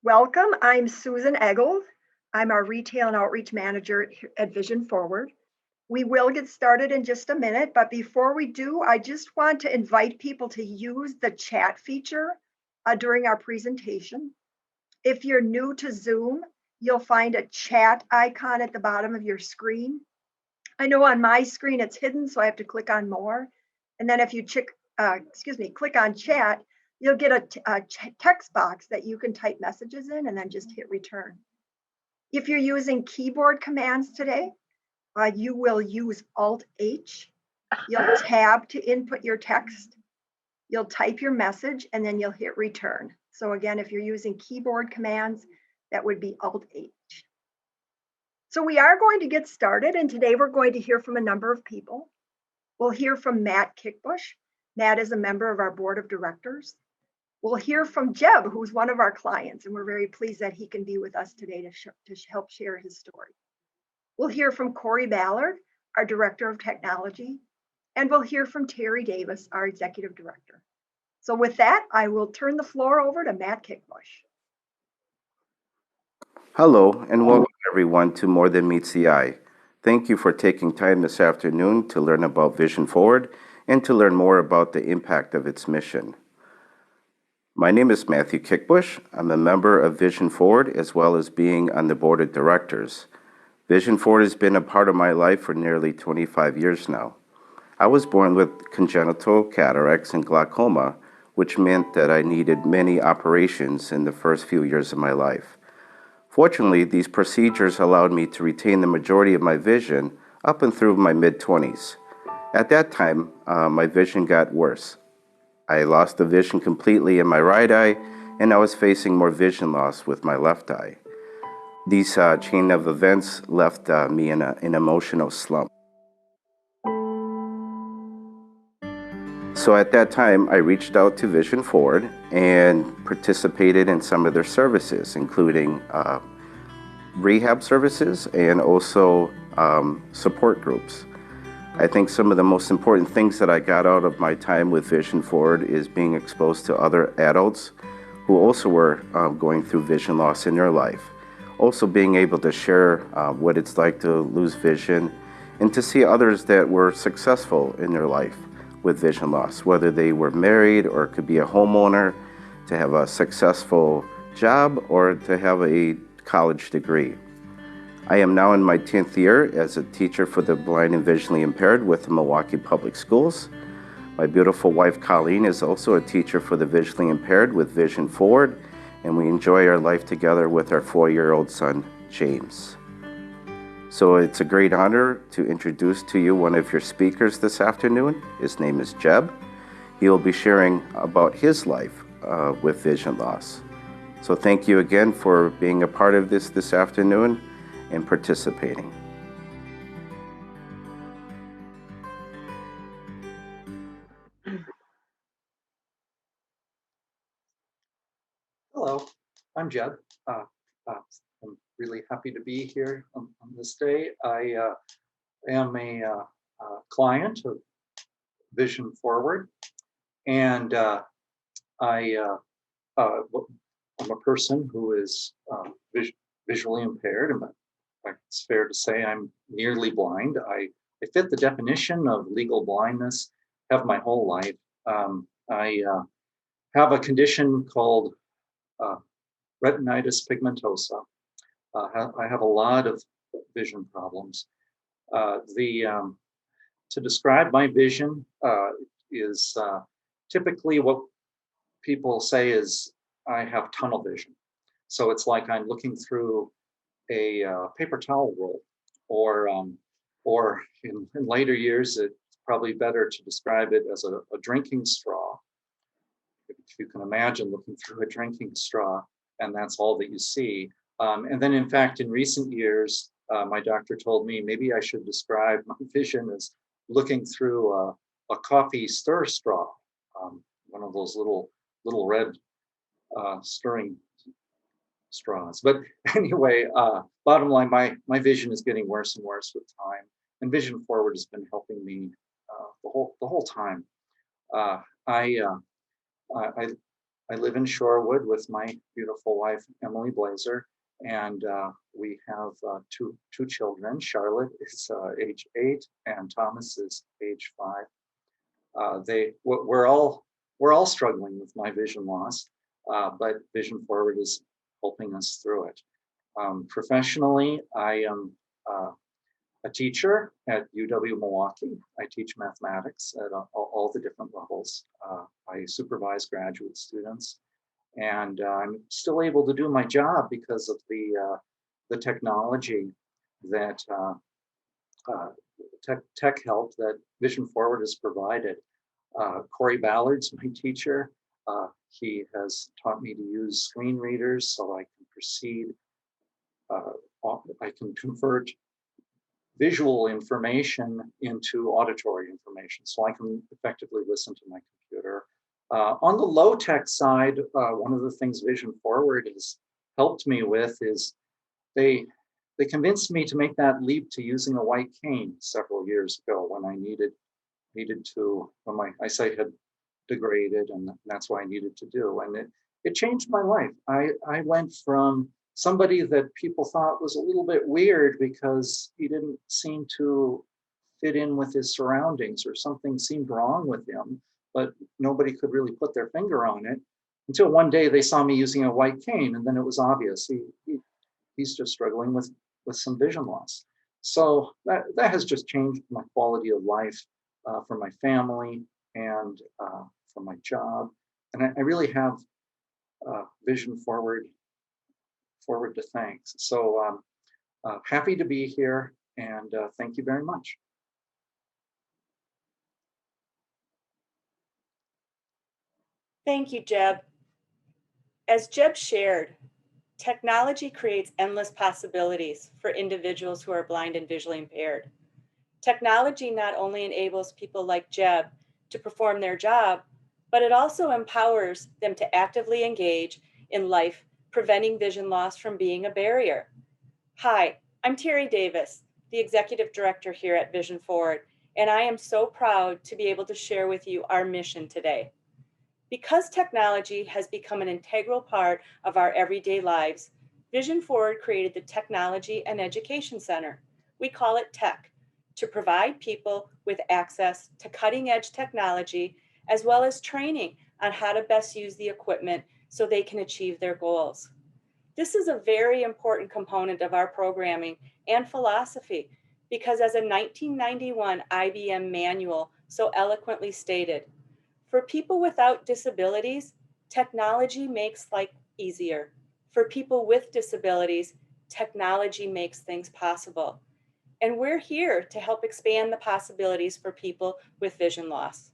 Welcome. I'm Susan Eggold. I'm our Retail and Outreach Manager at Vision Forward. We will get started in just a minute, but before we do, I just want to invite people to use the chat feature during our presentation. If you're new to Zoom, you'll find a chat icon at the bottom of your screen. I know on my screen it's hidden, so I have to click on more. And then if you click on chat, you'll get a text box that you can type messages in and then just hit return. If you're using keyboard commands today, you will use Alt-H. You'll tab to input your text. You'll type your message and then you'll hit return. So again, if you're using keyboard commands, that would be Alt-H. So we are going to get started, and today we're going to hear from a number of people. We'll hear from Matt Kickbush. Matt is a member of our board of directors. We'll hear from Jeb, who's one of our clients, and we're very pleased that he can be with us today to help share his story. We'll hear from Corey Ballard, our Director of Technology, and we'll hear from Terry Davis, our Executive Director. So with that, I will turn the floor over to Matt Kickbush. Hello, and welcome everyone to More Than Meets the Eye. Thank you for taking time this afternoon to learn about Vision Forward and to learn more about the impact of its mission. My name is Matthew Kickbush. I'm a member of Vision Forward as well as being on the board of directors. Vision Forward has been a part of my life for nearly 25 years now. I was born with congenital cataracts and glaucoma, which meant that I needed many operations in the first few years of my life. Fortunately, these procedures allowed me to retain the majority of my vision up and through my mid-20s. At that time, my vision got worse. I lost the vision completely in my right eye, and I was facing more vision loss with my left eye. These chain of events left me in an emotional slump. So at that time, I reached out to Vision Forward and participated in some of their services, including rehab services and also support groups. I think some of the most important things that I got out of my time with Vision Forward is being exposed to other adults who also were going through vision loss in their life. Also being able to share what it's like to lose vision and to see others that were successful in their life with vision loss, whether they were married or could be a homeowner, to have a successful job or to have a college degree. I am now in my 10th year as a teacher for the blind and visually impaired with the Milwaukee Public Schools. My beautiful wife Colleen is also a teacher for the visually impaired with Vision Forward, and we enjoy our life together with our 4-year-old son, James. So it's a great honor to introduce to you one of your speakers this afternoon. His name is Jeb. He will be sharing about his life with vision loss. So thank you again for being a part of this afternoon and participating. Hello, I'm Jeb. I'm really happy to be here on this day. I am a client of Vision Forward, and I'm a person who is visually impaired. And it's fair to say I'm nearly blind. I fit the definition of legal blindness, have my whole life. I have a condition called Retinitis Pigmentosa. I have a lot of vision problems. To describe my vision is typically what people say is I have tunnel vision. So it's like I'm looking through a paper towel roll, or in later years, it's probably better to describe it as a drinking straw. If you can imagine looking through a drinking straw, and that's all that you see. And then, in fact, in recent years, my doctor told me maybe I should describe my vision as looking through a coffee stir straw, one of those little red stirring straws. But anyway, bottom line, my vision is getting worse and worse with time, and Vision Forward has been helping me the whole time. I I live in Shorewood with my beautiful wife, Emily Blazer, and we have two children. Charlotte is age 8, and Thomas is age 5. We're all struggling with my vision loss, but Vision Forward is helping us through it. Professionally, I am a teacher at UW-Milwaukee. I teach mathematics at all the different levels. I supervise graduate students, and I'm still able to do my job because of the technology that tech help that Vision Forward has provided. Corey Ballard's my teacher. He has taught me to use screen readers so I can proceed. I can convert visual information into auditory information, so I can effectively listen to my computer. On the low-tech side, one of the things Vision Forward has helped me with is they convinced me to make that leap to using a white cane several years ago when I needed to, when my eyesight had degraded, and that's what I needed to do. And it changed my life. I went from somebody that people thought was a little bit weird because he didn't seem to fit in with his surroundings, or something seemed wrong with him, but nobody could really put their finger on it until one day they saw me using a white cane, and then it was obvious he's just struggling with some vision loss. So that has just changed my quality of life for my family and for my job. And I really have Vision Forward to thank. So happy to be here, and thank you very much. Thank you, Jeb. As Jeb shared, technology creates endless possibilities for individuals who are blind and visually impaired. Technology not only enables people like Jeb to perform their job, but it also empowers them to actively engage in life, preventing vision loss from being a barrier. Hi, I'm Terry Davis, the Executive Director here at Vision Forward, and I am so proud to be able to share with you our mission today. Because technology has become an integral part of our everyday lives, Vision Forward created the Technology and Education Center. We call it TECH, to provide people with access to cutting-edge technology, as well as training on how to best use the equipment so they can achieve their goals. This is a very important component of our programming and philosophy, because as a 1991 IBM manual so eloquently stated, for people without disabilities, technology makes life easier. For people with disabilities, technology makes things possible. And we're here to help expand the possibilities for people with vision loss.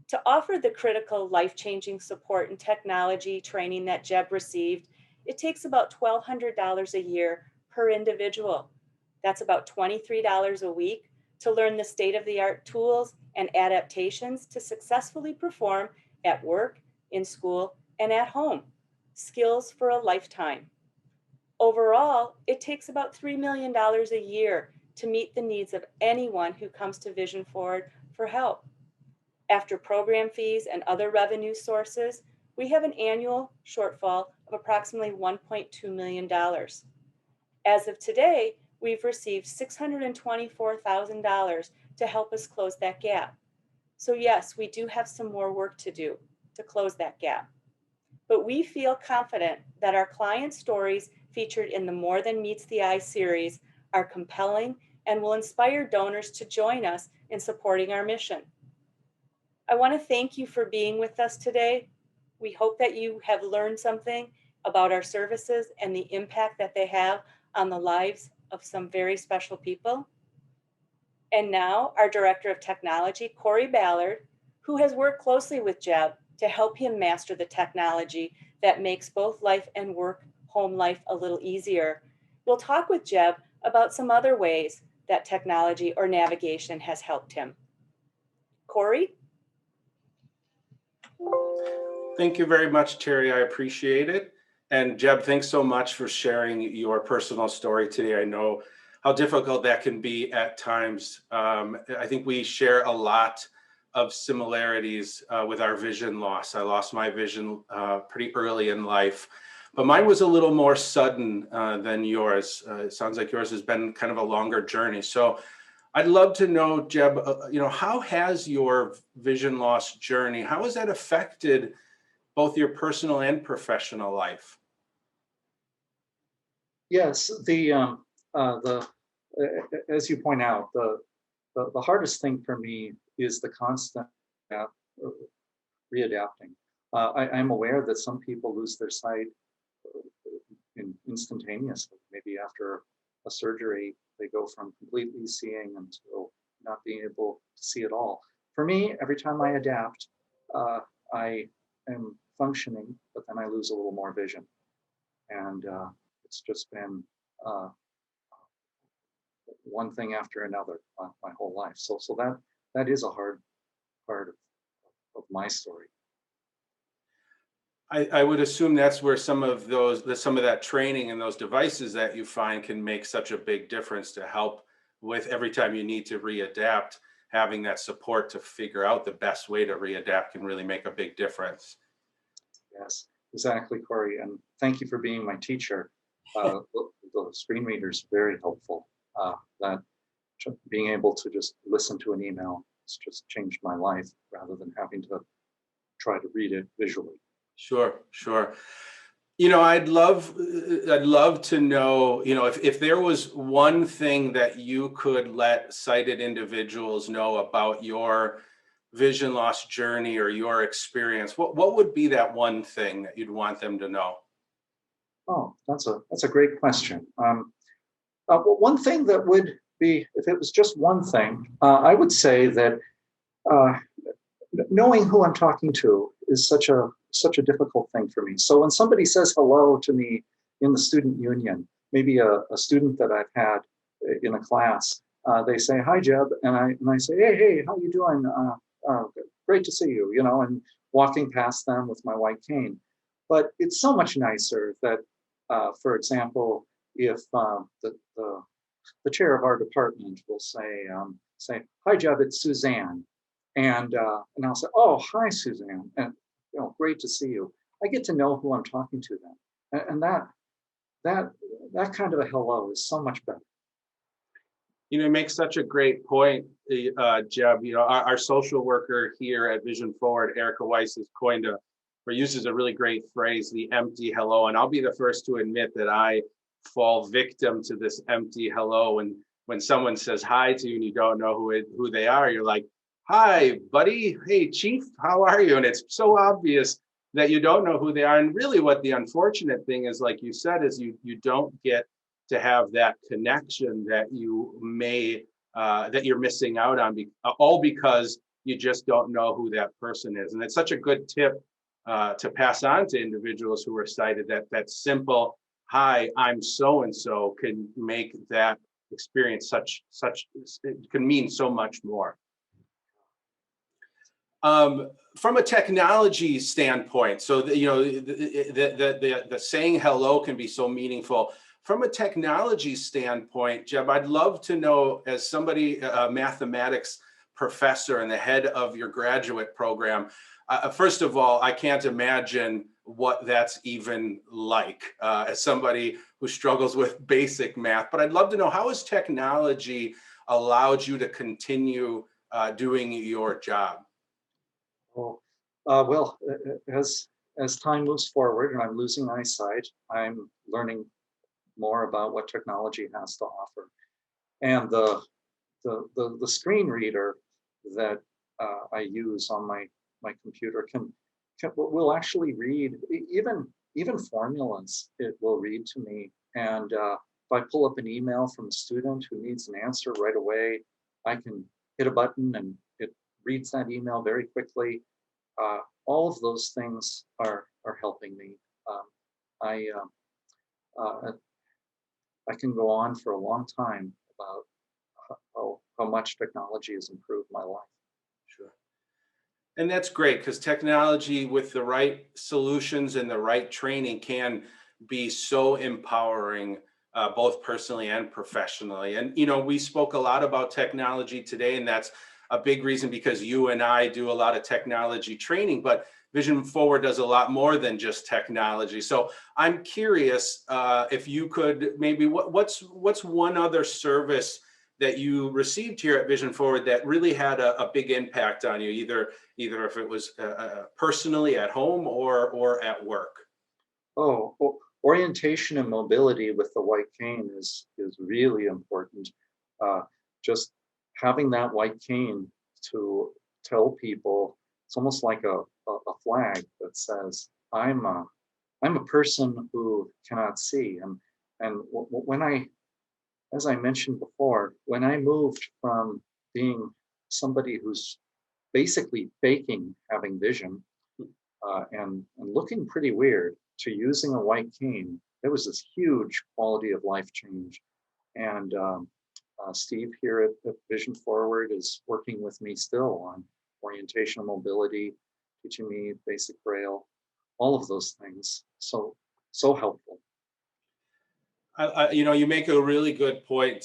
To offer the critical life-changing support and technology training that Jeb received, it takes about $1,200 a year per individual. That's about $23 a week to learn the state-of-the-art tools and adaptations to successfully perform at work, in school, and at home. Skills for a lifetime. Overall, it takes about $3 million a year to meet the needs of anyone who comes to Vision Forward for help. After program fees and other revenue sources, we have an annual shortfall of approximately $1.2 million. As of today, we've received $624,000 to help us close that gap. So yes, we do have some more work to do to close that gap. But we feel confident that our client stories featured in the More Than Meets the Eye series are compelling and will inspire donors to join us in supporting our mission. I want to thank you for being with us today. We hope that you have learned something about our services and the impact that they have on the lives of some very special people. And now our Director of Technology, Corey Ballard, who has worked closely with Jeb to help him master the technology that makes both life and work, home life a little easier. We'll talk with Jeb about some other ways that technology or navigation has helped him. Corey? Thank you very much, Terry. I appreciate it. And Jeb, thanks so much for sharing your personal story today. I know how difficult that can be at times. I think we share a lot of similarities with our vision loss. I lost my vision pretty early in life, but mine was a little more sudden than yours. It sounds like yours has been kind of a longer journey. So I'd love to know, Jeb, how has your vision loss journey, how has that affected both your personal and professional life? Yes, as you point out, the hardest thing for me is the constant readapting. I'm aware that some people lose their sight instantaneously. Maybe after a surgery, they go from completely seeing until not being able to see at all. For me, every time I adapt, I am functioning, but then I lose a little more vision. And it's just been one thing after another my whole life. So that is a hard part of my story. I would assume that's where some of that training and those devices that you find can make such a big difference to help with every time you need to readapt. Having that support to figure out the best way to readapt can really make a big difference. Yes, exactly, Corey. And thank you for being my teacher. The screen reader is very helpful. That being able to just listen to an email has just changed my life rather than having to try to read it visually. Sure. I'd love to know, if there was one thing that you could let sighted individuals know about your vision loss journey or your experience, what would be that one thing that you'd want them to know? Oh, that's a great question. Well, one thing that would be, if it was just one thing, I would say that knowing who I'm talking to is such a difficult thing for me. So when somebody says hello to me in the student union, maybe a student that I've had in a class, they say, "Hi, Jeb," and I say, "Hey, how you doing? Great to see you," and walking past them with my white cane. But it's so much nicer that, for example, if the chair of our department will say, "Hi, Jeb, it's Suzanne," and I'll say, "Oh, hi, Suzanne," and great to see you. I get to know who I'm talking to then, and that kind of a hello is so much better. You make such a great point, Jeb. Our social worker here at Vision Forward, Erica Weiss, has coined or uses a really great phrase, the empty hello. And I'll be the first to admit that I fall victim to this empty hello. And when someone says hi to you and you don't know who they are, you're like, "Hi, buddy. Hey, Chief, how are you?" And it's so obvious that you don't know who they are. And really what the unfortunate thing is, like you said, is you don't get to have that connection that you may, that you're missing out on, all because you just don't know who that person is. And it's such a good tip to pass on to individuals who are sighted, that simple, "Hi, I'm so-and-so," can make that experience it can mean so much more. From a technology standpoint, so the saying hello can be so meaningful. From a technology standpoint, Jeb, I'd love to know, as somebody, a mathematics professor and the head of your graduate program, first of all, I can't imagine what that's even like as somebody who struggles with basic math, but I'd love to know, how has technology allowed you to continue doing your job? Well, as time moves forward and I'm losing eyesight, I'm learning more about what technology has to offer. And the screen reader that I use on my computer will actually read even formulas. It will read to me, and if I pull up an email from a student who needs an answer right away, I can hit a button and it reads that email very quickly. All of those things are helping me. I can go on for a long time about how much technology has improved my life. Sure. And that's great, because technology with the right solutions and the right training can be so empowering, both personally and professionally. And, we spoke a lot about technology today, and that's a big reason because you and I do a lot of technology training, but Vision Forward does a lot more than just technology. So I'm curious if you could maybe, what's one other service that you received here at Vision Forward that really had a big impact on you, either if it was personally at home or at work? Orientation and mobility with the white cane is really important. Just having that white cane to tell people, it's almost like a flag that says, I'm a person who cannot see. And when as I mentioned before, when I moved from being somebody who's basically faking having vision and looking pretty weird to using a white cane, there was this huge quality of life change. And Steve here at Vision Forward is working with me still on orientation and mobility, teaching me basic Braille, all of those things. So helpful. You make a really good point,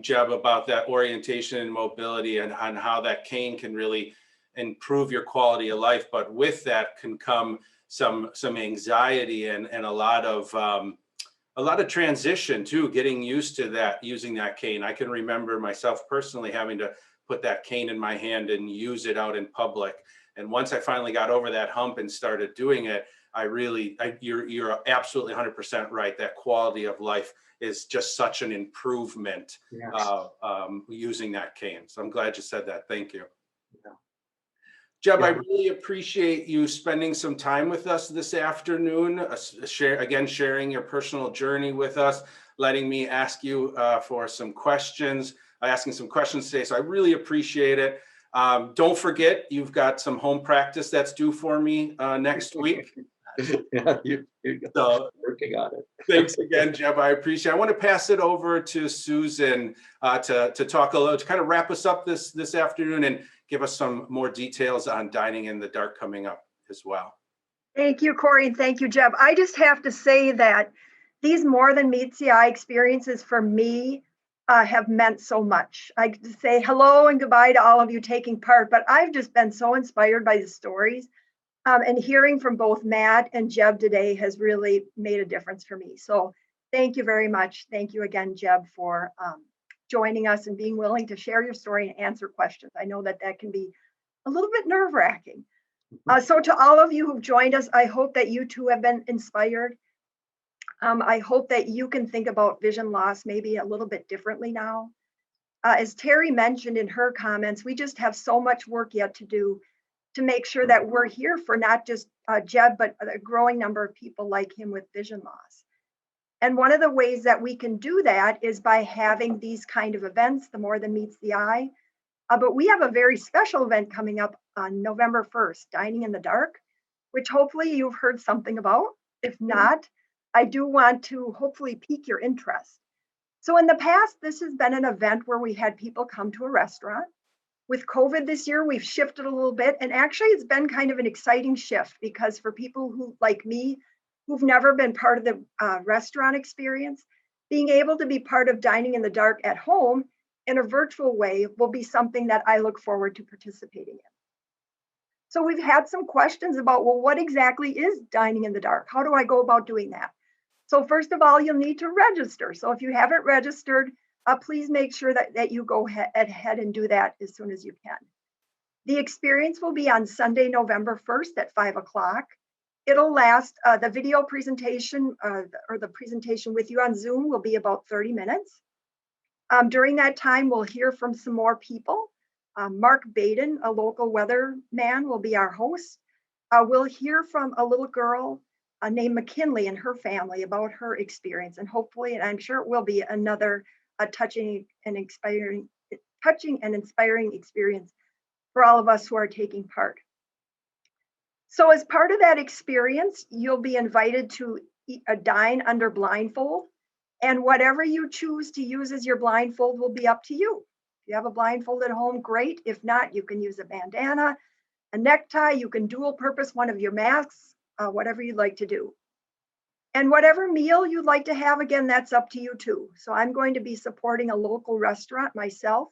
Jeb, about that orientation and mobility and on how that cane can really improve your quality of life. But with that can come some anxiety and a lot of transition too, getting used to that, using that cane. I can remember myself personally having to put that cane in my hand and use it out in public. And once I finally got over that hump and started doing it, you're absolutely 100% right. That quality of life is just such an improvement. Yes. Using that cane. So I'm glad you said that. Thank you. Yeah. Jeb, Yeah. I really appreciate you spending some time with us this afternoon, sharing your personal journey with us, letting me ask you for some questions, asking some questions today. So I really appreciate it. Don't forget, you've got some home practice that's due for me next week. Yeah, you're working on it. Thanks again, Jeb. I appreciate it. I want to pass it over to Susan to talk a little, to kind of wrap us up this afternoon and give us some more details on Dining in the Dark coming up as well. Thank you, Corey, and thank you, Jeb. I just have to say that these more than meets the eye experiences for me have meant so much. I could say hello and goodbye to all of you taking part, but I've just been so inspired by the stories. And hearing from both Matt and Jeb today has really made a difference for me. So thank you very much. Thank you again, Jeb, for joining us and being willing to share your story and answer questions. I know that can be a little bit nerve-wracking. So to all of you who've joined us, I hope that you too have been inspired. I hope that you can think about vision loss maybe a little bit differently now. As Terry mentioned in her comments, we just have so much work yet to do to make sure that we're here for not just Jeb, but a growing number of people like him with vision loss. And one of the ways that we can do that is by having these kind of events, the More Than Meets the Eye. But we have a very special event coming up on November 1st, Dining in the Dark, which hopefully you've heard something about. If not, I do want to hopefully pique your interest. So in the past, this has been an event where we had people come to a restaurant. With COVID this year, we've shifted a little bit, and actually it's been kind of an exciting shift because for people who, like me, who've never been part of the restaurant experience, being able to be part of Dining in the Dark at home in a virtual way will be something that I look forward to participating in. So we've had some questions about, well, what exactly is Dining in the Dark? How do I go about doing that? So first of all, you'll need to register. So if you haven't registered, please make sure that you go ahead and do that as soon as you can. The experience will be on Sunday, November 1st at 5 o'clock. It'll last, the video presentation or the presentation with you on Zoom will be about 30 minutes. During that time, we'll hear from some more people. Mark Baden, a local weatherman, will be our host. We'll hear from a little girl named McKinley and her family about her experience. And hopefully, and I'm sure it will be another touching and inspiring experience for all of us who are taking part. So as part of that experience, you'll be invited to dine under blindfold, and whatever you choose to use as your blindfold will be up to you. If you have a blindfold at home, great. If not, you can use a bandana, a necktie, you can dual purpose one of your masks, whatever you'd like to do. And whatever meal you'd like to have, again, that's up to you too. So I'm going to be supporting a local restaurant myself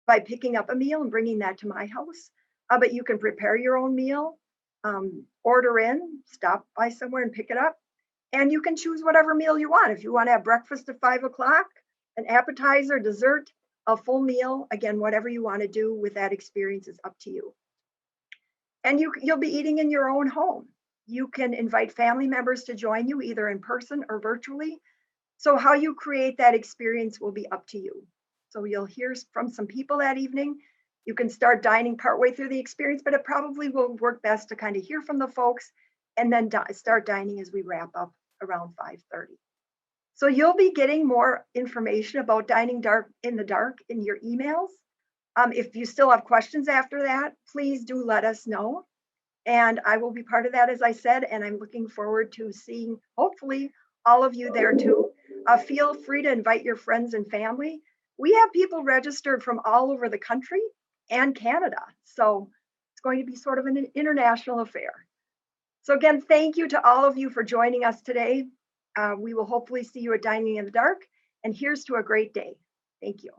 by picking up a meal and bringing that to my house. But you can prepare your own meal, order in, stop by somewhere and pick it up. And you can choose whatever meal you want. If you want to have breakfast at 5 o'clock, an appetizer, dessert, a full meal, again, whatever you want to do with that experience is up to you. And you'll be eating in your own home. You can invite family members to join you either in person or virtually. So how you create that experience will be up to you. So you'll hear from some people that evening. You can start dining partway through the experience, but it probably will work best to kind of hear from the folks and then start dining as we wrap up around 5:30. So you'll be getting more information about dining in the dark in your emails. If you still have questions after that, please do let us know. And I will be part of that, as I said, and I'm looking forward to seeing, hopefully, all of you there too. Feel free to invite your friends and family. We have people registered from all over the country and Canada. So it's going to be sort of an international affair. So again, thank you to all of you for joining us today. We will hopefully see you at Dining in the Dark, and here's to a great day. Thank you.